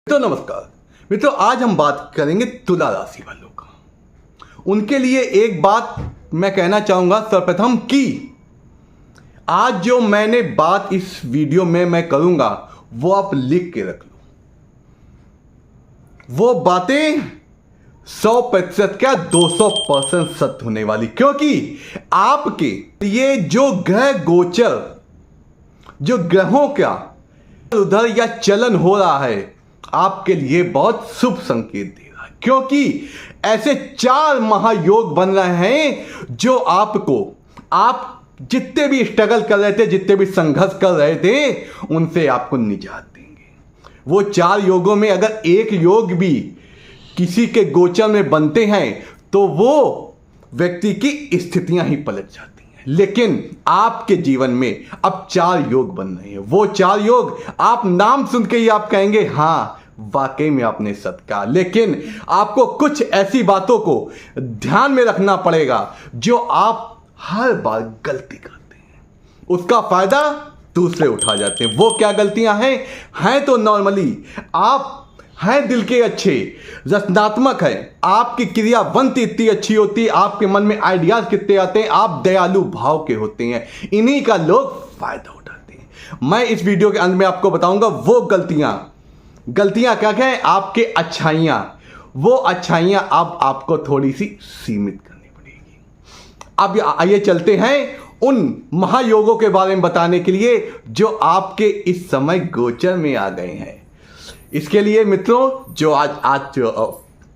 तो नमस्कार मित्रों, आज हम बात करेंगे तुला राशि वालों का। उनके लिए एक बात मैं कहना चाहूंगा सर्वप्रथम कि आज जो मैंने बात इस वीडियो में मैं करूंगा वो आप लिख के रख लो। वो बातें 100% क्या 200% सत्य होने वाली, क्योंकि आपके ये जो ग्रह गोचर, जो ग्रहों का उधर या चलन हो रहा है आपके लिए बहुत शुभ संकेत दे रहा है। क्योंकि ऐसे 4 महायोग बन रहे हैं जो आपको, आप जितने भी स्ट्रगल कर रहे थे, जितने भी संघर्ष कर रहे थे, उनसे आपको निजात देंगे। वो 4 योगों में अगर एक योग भी किसी के गोचर में बनते हैं तो वो व्यक्ति की स्थितियां ही पलट जाती हैं। लेकिन आपके जीवन में अब 4 योग बन रहे हैं। वो 4 योग आप नाम सुन के ही आप कहेंगे हाँ वाकई में आपने सत्य कहा। लेकिन आपको कुछ ऐसी बातों को ध्यान में रखना पड़ेगा जो आप हर बार गलती करते हैं, उसका फायदा दूसरे उठा जाते हैं। वो क्या गलतियां हैं तो नॉर्मली आप हैं दिल के अच्छे, रचनात्मक है, आपकी क्रियावंती इतनी अच्छी होती है, आपके मन में आइडियाज कितने आते हैं, आप दयालु भाव के होते हैं, इन्हीं का लोग फायदा उठाते हैं। मैं इस वीडियो के अंत में आपको बताऊंगा वो गलतियां क्या क्या है, आपके अच्छाइयां, वो अच्छाइयां अब आपको थोड़ी सी सीमित करनी पड़ेगी। अब आइए चलते हैं उन महायोगों के बारे में बताने के लिए जो आपके इस समय गोचर में आ गए हैं। इसके लिए मित्रों जो आज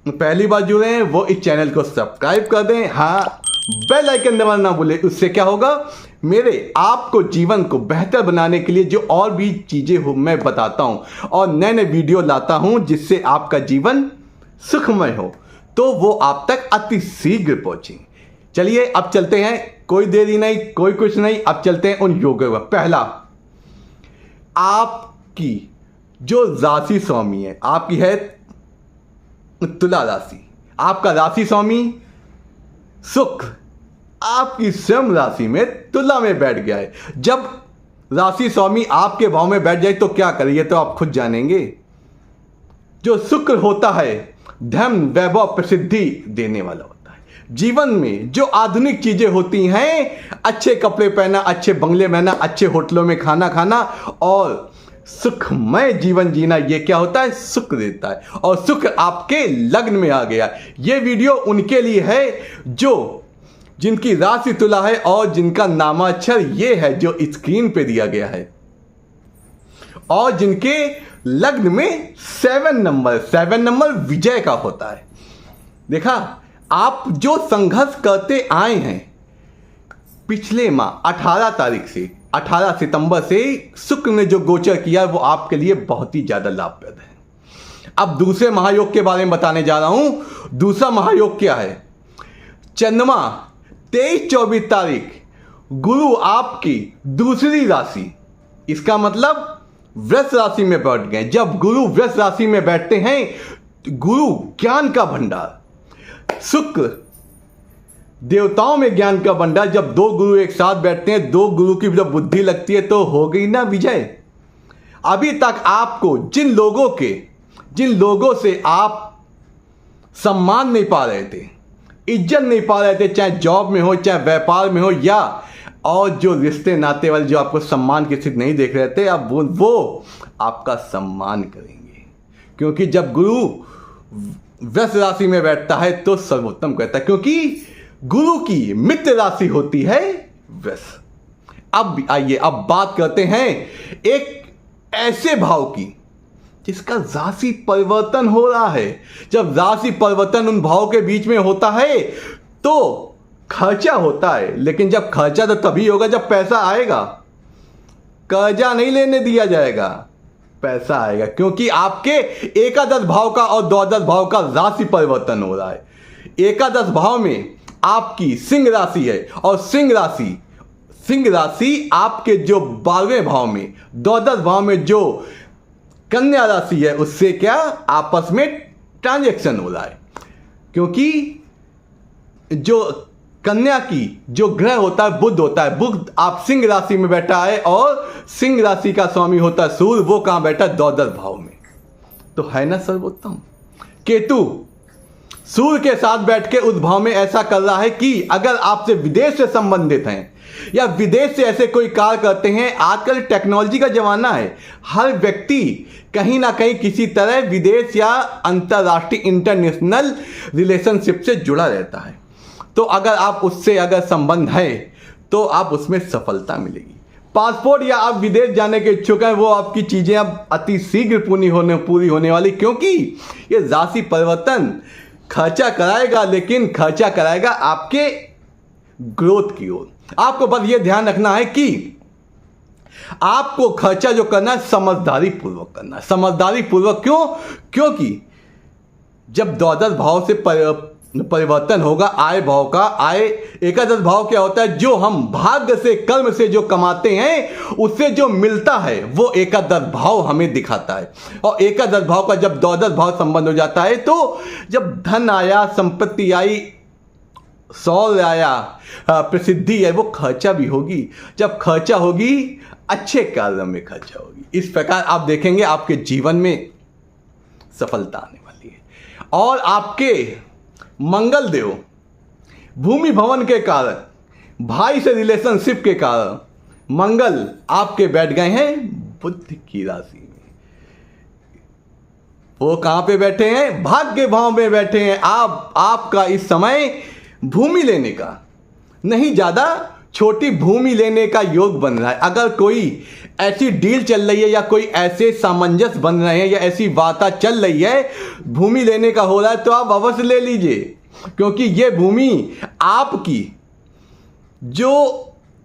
पहली बार जुड़े हैं वो इस चैनल को सब्सक्राइब कर दें, हाँ बेल आइकन दबाना ना भूलें। उससे क्या होगा, मेरे आपको जीवन को बेहतर बनाने के लिए जो और भी चीजें मैं बताता हूं और नए नए वीडियो लाता हूं जिससे आपका जीवन सुखमय हो, तो वो आप तक अति शीघ्र पहुंचे। चलिए अब चलते हैं, कोई देरी नहीं, कोई कुछ नहीं, अब चलते हैं उन योगों का। पहला, आपकी जो राशि स्वामी है, आपकी है तुला राशि, आपका राशि स्वामी शुक्र आपकी स्वयं राशि में तुला में बैठ गया है। जब राशि स्वामी आपके भाव में बैठ जाए तो क्या करिए तो आप खुद जानेंगे। जो शुक्र होता है धन वैभव प्रसिद्धि देने वाला होता है। जीवन में जो आधुनिक चीजें होती हैं, अच्छे कपड़े पहना, अच्छे बंगले में रहना, अच्छे होटलों में खाना खाना और सुखमय जीवन जीना, ये क्या होता है, शुक्र देता है। और शुक्र आपके लग्न में आ गया। ये वीडियो उनके लिए है जिनकी राशि तुला है और जिनका नामाक्षर ये है जो स्क्रीन पे दिया गया है और जिनके लग्न में 7 नंबर विजय का होता है। देखा, आप जो संघर्ष करते आए हैं पिछले माह 18 सितंबर से शुक्र ने जो गोचर किया है वो आपके लिए बहुत ही ज्यादा लाभप्रद है। अब दूसरे महायोग के बारे में बताने जा रहा हूं। दूसरा महायोग क्या है, चंद्रमा 23-24 तारीख गुरु आपकी दूसरी राशि, इसका मतलब वृष राशि में बैठ गए। जब गुरु वृष राशि में बैठते हैं, गुरु ज्ञान का भंडार, शुक्र देवताओं में ज्ञान का भंडार, जब 2 गुरु एक साथ बैठते हैं, 2 गुरु की जब बुद्धि लगती है तो हो गई ना विजय। अभी तक आपको जिन लोगों से आप सम्मान नहीं पा रहे थे, इज्जत नहीं पा रहे थे, चाहे जॉब में हो, चाहे व्यापार में हो, या और जो रिश्ते नाते वाले जो आपको सम्मान की स्थिति नहीं देख रहे थे, अब वो आपका सम्मान करेंगे। क्योंकि जब गुरु वृष राशि में बैठता है तो सर्वोत्तम कहता है, क्योंकि गुरु की मित्र राशि होती है वृष। अब आइए अब बात करते हैं एक ऐसे भाव की जिसका राशि परिवर्तन हो रहा है। जब राशि परिवर्तन उन भाव के बीच में होता है तो खर्चा होता है, लेकिन जब खर्चा तो तभी होगा जब पैसा आएगा। कर्जा नहीं लेने दिया जाएगा, पैसा आएगा, क्योंकि आपके एकादश भाव का और द्वादश भाव का राशि परिवर्तन हो रहा है। एकादश भाव में आपकी सिंह राशि है और सिंह राशि आपके जो 12वें भाव में, द्वादश भाव में जो कन्या राशि है, उससे क्या आपस में ट्रांजैक्शन हो रहा है। क्योंकि जो कन्या की जो ग्रह होता है बुध होता है, बुध आप सिंह राशि में बैठा है और सिंह राशि का स्वामी होता है सूर्य, वो कहां बैठा है, द्वादश भाव में। तो है ना सर्वोत्तम। केतु सूर्य के साथ बैठ के उस भाव में ऐसा कर रहा है कि अगर आपसे विदेश से संबंधित हैं या विदेश से ऐसे कोई कार्य करते हैं, आजकल टेक्नोलॉजी का जमाना है, हर व्यक्ति कहीं ना कहीं किसी तरह विदेश या अंतर्राष्ट्रीय इंटरनेशनल रिलेशनशिप से जुड़ा रहता है। तो अगर आप उससे अगर संबंध है तो आप उसमें सफलता मिलेगी। पासपोर्ट या आप विदेश जाने के इच्छुक हैं, वो आपकी चीज़ें अब अति शीघ्र पूरी होने वाली, क्योंकि ये राशि परिवर्तन खर्चा कराएगा, लेकिन खर्चा कराएगा आपके ग्रोथ की ओर। आपको बस ये ध्यान रखना है कि आपको खर्चा जो करना है समझदारी पूर्वक करना है। समझदारी पूर्वक क्यों? क्योंकि जब द्वादश भाव से परिवर्तन होगा आय भाव का, आय एकादश भाव क्या होता है? जो हम भाग्य से कर्म से जो कमाते हैं उससे जो मिलता है वो एकादश भाव हमें दिखाता है। और एकादश भाव का जब द्वादश भाव संबंध हो जाता है तो जब धन आया, संपत्ति आई, सौल आया, प्रसिद्धि है, वो खर्चा भी होगी। जब खर्चा होगी अच्छे कार्य में खर्चा होगी। इस प्रकार आप देखेंगे आपके जीवन में सफलता आने वाली है। और आपके मंगल देव भूमि भवन के कारण, भाई से रिलेशनशिप के कारण मंगल आपके बैठ गए हैं बुध की राशि में। वो कहां पे बैठे हैं? भाग्य भाव में बैठे हैं। आपका इस समय भूमि लेने का, नहीं ज्यादा छोटी भूमि लेने का योग बन रहा है। अगर कोई ऐसी डील चल रही है या कोई ऐसे सामंजस्य बन रहे हैं या ऐसी वार्ता चल रही है, भूमि लेने का हो रहा है, तो आप अवश्य ले लीजिए, क्योंकि ये भूमि आपकी जो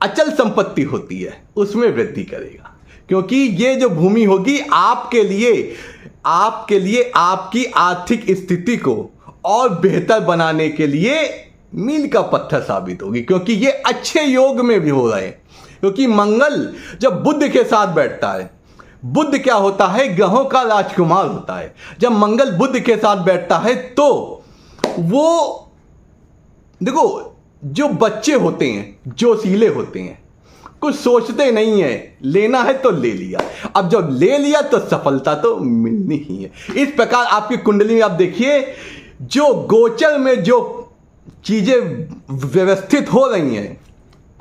अचल संपत्ति होती है उसमें वृद्धि करेगा। क्योंकि ये जो भूमि होगी आपके लिए आपकी आर्थिक स्थिति को और बेहतर बनाने के लिए मील का पत्थर साबित होगी, क्योंकि ये अच्छे योग में भी हो रहे हैं। क्योंकि मंगल जब बुध के साथ बैठता है, बुध क्या होता है? ग्रहों का राजकुमार होता है। जब मंगल बुध के साथ बैठता है तो वो, देखो, जो बच्चे होते हैं जोशीले होते हैं, कुछ सोचते नहीं है, लेना है तो ले लिया। अब जब ले लिया तो सफलता तो मिलनी ही है। इस प्रकार आपकी कुंडली में आप देखिए, जो गोचर में जो चीजें व्यवस्थित हो रही हैं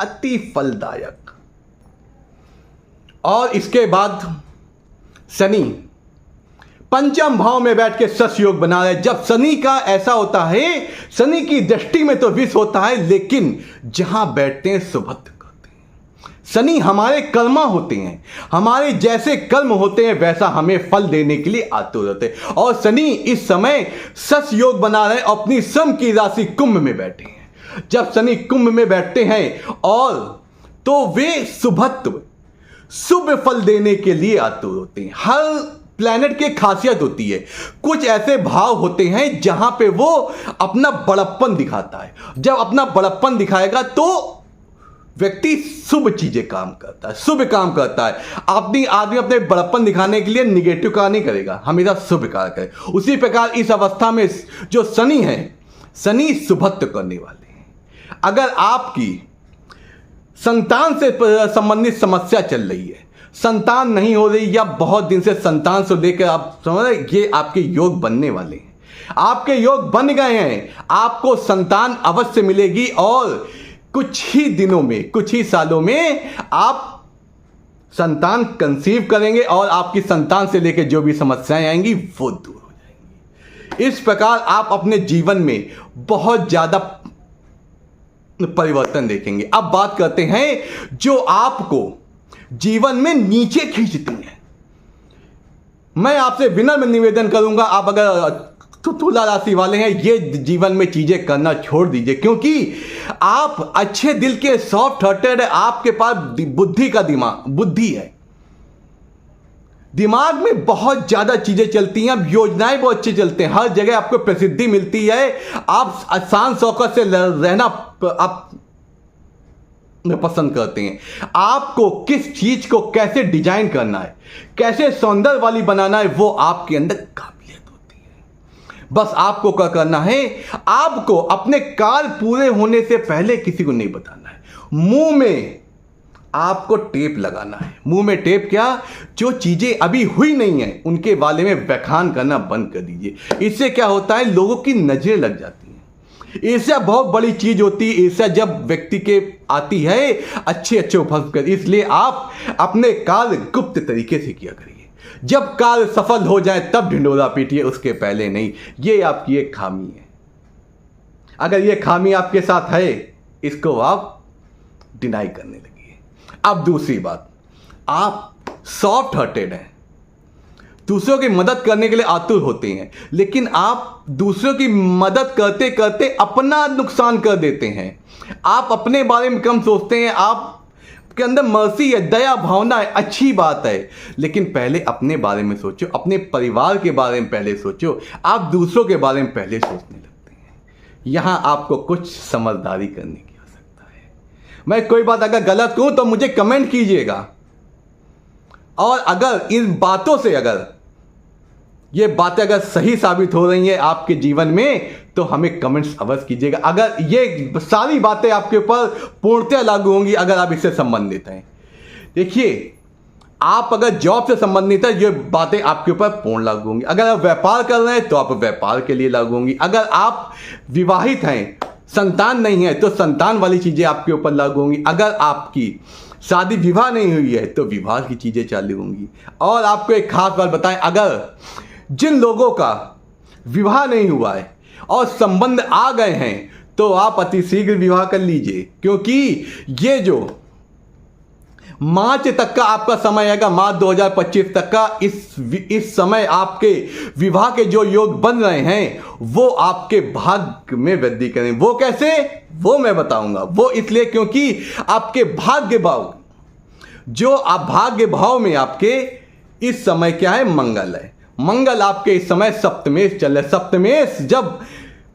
अति फलदायक। और इसके बाद शनि पंचम भाव में बैठ के सस योग बना रहे। जब शनि का ऐसा होता है, शनि की दृष्टि में तो विष होता है, लेकिन जहां बैठते हैं सुभद्र करते हैं। शनि हमारे कर्मा होते हैं, हमारे जैसे कर्म होते हैं वैसा हमें फल देने के लिए आतुर होते हैं। और शनि इस समय सस योग बना रहे, अपनी श्रम की राशि कुंभ में बैठे हैं। जब शनि कुंभ में बैठते हैं और तो वे शुभत्व, शुभ फल देने के लिए आतुर होते हैं। हर प्लैनेट की खासियत होती है, कुछ ऐसे भाव होते हैं जहां पे वो अपना बड़प्पन दिखाता है। जब अपना बड़प्पन दिखाएगा तो व्यक्ति शुभ चीजें काम करता है, शुभ काम करता है। आदमी अपने बड़प्पन दिखाने के लिए निगेटिव कार्य नहीं करेगा, हमेशा शुभ कार्य करे। उसी प्रकार इस अवस्था में जो शनि है, शनि शुभत्व करने वाले हैं। अगर आपकी संतान से संबंधित समस्या चल रही है, संतान नहीं हो रही या बहुत दिन से संतान से लेकर आप समझ रहे, ये आपके योग बनने वाले हैं। आपके योग बन गए हैं, आपको संतान अवश्य मिलेगी और कुछ ही दिनों में, कुछ ही सालों में आप संतान कंसीव करेंगे और आपकी संतान से लेकर जो भी समस्याएं आएंगी वो दूर हो जाएंगी। इस प्रकार आप अपने जीवन में बहुत ज्यादा परिवर्तन देखेंगे। अब बात करते हैं जो आपको जीवन में नीचे खींचती हैं। मैं आपसे विनम्र निवेदन करूंगा, आप अगर तुला राशि वाले हैं, ये जीवन में चीजें करना छोड़ दीजिए, क्योंकि आप अच्छे दिल के, सॉफ्ट हार्टेड है, आपके पास बुद्धि है, दिमाग में बहुत ज्यादा चीजें चलती हैं, अब योजनाएं बहुत अच्छी चलते हैं, हर जगह आपको प्रसिद्धि मिलती है, आप आसान शौकत से रहना आप पसंद करते हैं। आपको किस चीज को कैसे डिजाइन करना है, कैसे सौंदर्य वाली बनाना है, वो आपके अंदर काबिलियत होती है। बस आपको क्या करना है, आपको अपने कार्य पूरे होने से पहले किसी को नहीं बताना है। मुंह में आपको टेप लगाना है। मुंह में टेप क्या, जो चीजें अभी हुई नहीं है उनके बारे में व्याख्यान करना बंद कर दीजिए। इससे क्या होता है, लोगों की नजरें लग जाती हैं। ईर्ष्या बहुत बड़ी चीज होती है। ईर्ष्या जब व्यक्ति के आती है अच्छे उपहास कर, इसलिए आप अपने कार्य गुप्त तरीके से किया करिए। जब कार्य सफल हो जाए तब ढिंडोरा पीटिए, उसके पहले नहीं। ये आपकी एक खामी है। अगर ये खामी आपके साथ है, इसको आप डिनाई करने लगिए। अब दूसरी बात, आप सॉफ्ट हार्टेड हैं, दूसरों की मदद करने के लिए आतुर होते हैं, लेकिन आप दूसरों की मदद करते करते अपना नुकसान कर देते हैं। आप अपने बारे में कम सोचते हैं। आपके अंदर मर्सी है, दया भावना है, अच्छी बात है, लेकिन पहले अपने बारे में सोचो, अपने परिवार के बारे में पहले सोचो। आप दूसरों के बारे में पहले सोचने लगते हैं। यहां आपको कुछ समझदारी करने की आवश्यकता है। मैं कोई बात अगर गलत कहूं तो मुझे कमेंट कीजिएगा, और अगर इन बातों से अगर ये बातें अगर सही साबित हो रही हैं आपके जीवन में, तो हमें कमेंट्स अवश्य कीजिएगा। अगर ये सारी बातें आपके ऊपर पूर्णतः लागू होंगी अगर आप इससे संबंधित हैं। देखिए, आप अगर जॉब से संबंधित है, ये बातें आपके ऊपर पूर्ण लागू होंगी। अगर आप व्यापार कर रहे हैं तो आप व्यापार के लिए लागू होंगी। अगर आप विवाहित हैं, संतान नहीं है, तो संतान वाली चीजें आपके ऊपर लागू होंगी। अगर आपकी शादी विवाह नहीं हुई है तो विवाह की चीजें चालू होंगी। और आपको एक खास बात बताएं, अगर जिन लोगों का विवाह नहीं हुआ है और संबंध आ गए हैं, तो आप अति शीघ्र विवाह कर लीजिए, क्योंकि ये जो मार्च तक का आपका समय आएगा, मार्च 2025 तक का, इस समय आपके विवाह के जो योग बन रहे हैं वो आपके भाग्य में वृद्धि करें। वो कैसे, वो मैं बताऊंगा। वो इसलिए क्योंकि आपके भाग्य भाव, जो आप भाग्य भाव में आपके इस समय क्या है, मंगल है। मंगल आपके इस समय सप्तमेश चल रहा है। सप्तमेश जब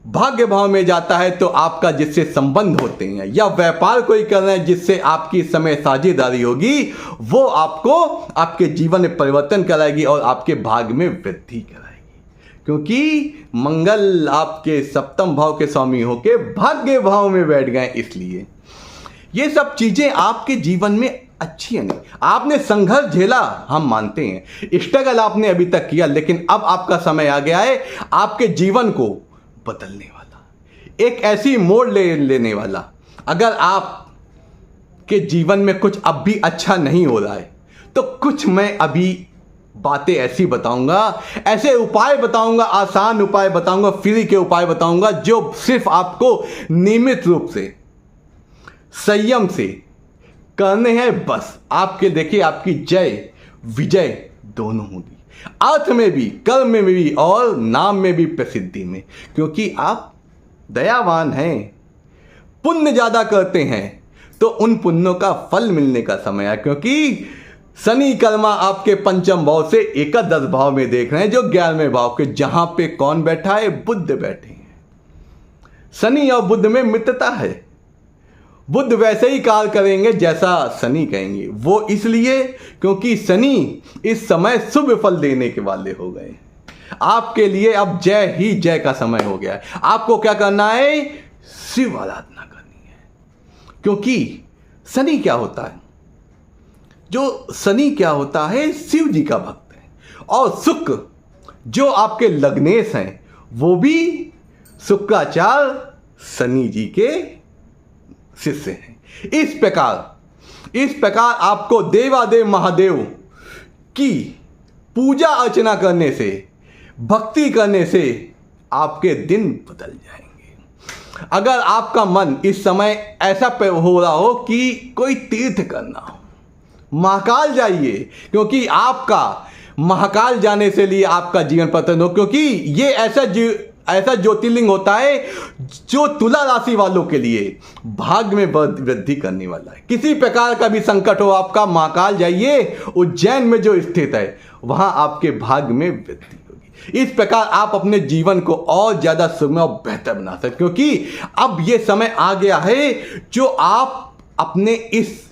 भाग्य भाव में जाता है तो आपका जिससे संबंध होते हैं या व्यापार कोई कर रहे हैं जिससे आपकी इस समय साझेदारी होगी, वो आपको आपके जीवन में परिवर्तन कराएगी और आपके भाग्य में वृद्धि कराएगी, क्योंकि मंगल आपके सप्तम भाव के स्वामी होके भाग्य भाव में बैठ गए। इसलिए ये सब चीजें आपके जीवन में अच्छी है। नहीं, आपने संघर्ष झेला, हम मानते हैं, स्ट्रगल आपने अभी तक किया, लेकिन अब आपका समय आ गया है आपके जीवन को बदलने वाला, एक ऐसी मोड़ लेने वाला। अगर आप के जीवन में कुछ अब भी अच्छा नहीं हो रहा है, तो कुछ मैं अभी बातें ऐसी बताऊंगा, ऐसे उपाय बताऊंगा, आसान उपाय बताऊंगा, फ्री के उपाय बताऊंगा, जो सिर्फ आपको नियमित रूप से संयम से करने हैं। बस आपके देखिए, आपकी जय विजय दोनों होगी, अर्थ में भी, कर्म में भी और नाम में भी, प्रसिद्धि में, क्योंकि आप दयावान हैं, पुण्य ज्यादा करते हैं, तो उन पुण्यों का फल मिलने का समय है। क्योंकि शनि कर्मा आपके पंचम भाव से एकादश भाव में देख रहे हैं, जो 11वें भाव के, जहां पे कौन बैठा है, बुध बैठे हैं। शनि और बुध में मित्रता है। बुध वैसे ही कार्य करेंगे जैसा शनि कहेंगे। वो इसलिए क्योंकि शनि इस समय शुभ फल देने के वाले हो गए। आपके लिए अब जय ही जय का समय हो गया है। आपको क्या करना है, शिव आराधना करनी है। क्योंकि शनि क्या होता है, जो शनि क्या होता है, शिव जी का भक्त है। और शुक्र जो आपके लग्नेश हैं, वो भी शुक्राचार्य शनि जी के शिष्य हैं। इस प्रकार आपको देवादेव महादेव की पूजा अर्चना करने से, भक्ति करने से आपके दिन बदल जाएंगे। अगर आपका मन इस समय ऐसा हो रहा हो कि कोई तीर्थ करना हो, महाकाल जाइए, क्योंकि आपका महाकाल जाने से लिए आपका जीवन पतन हो। क्योंकि ये ऐसा ज्योतिर्लिंग होता है जो तुला राशि वालों के लिए भाग्य में वृद्धि करने वाला है। किसी प्रकार का भी संकट हो, आपका महाकाल जाइए, उज्जैन में जो स्थित है, वहां आपके भाग्य में वृद्धि होगी। इस प्रकार आप अपने जीवन को और ज्यादा सुगम और बेहतर बना सकते, क्योंकि अब यह समय आ गया है जो आप अपने इस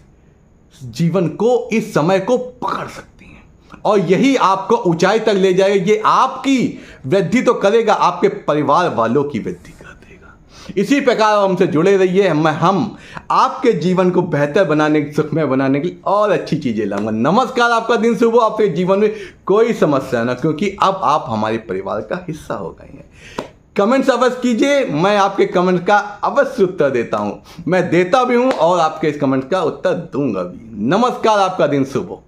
जीवन को, इस समय को पकड़ सकते हैं, और यही आपको ऊंचाई तक ले जाएगा। ये आपकी वृद्धि तो करेगा, आपके परिवार वालों की वृद्धि कर देगा। इसी प्रकार हमसे जुड़े रहिए। हम आपके जीवन को बेहतर बनाने, सुखमय बनाने के लिए और अच्छी चीज़ें लाऊंगा। नमस्कार, आपका दिन शुभ हो, आपके जीवन में कोई समस्या ना, क्योंकि अब आप हमारे परिवार का हिस्सा हो गए हैं। कमेंट्स अवश्य कीजिए, मैं आपके कमेंट का अवश्य उत्तर देता हूं, मैं देता भी हूं और आपके इस कमेंट का उत्तर दूंगा भी। नमस्कार, आपका दिन शुभ हो।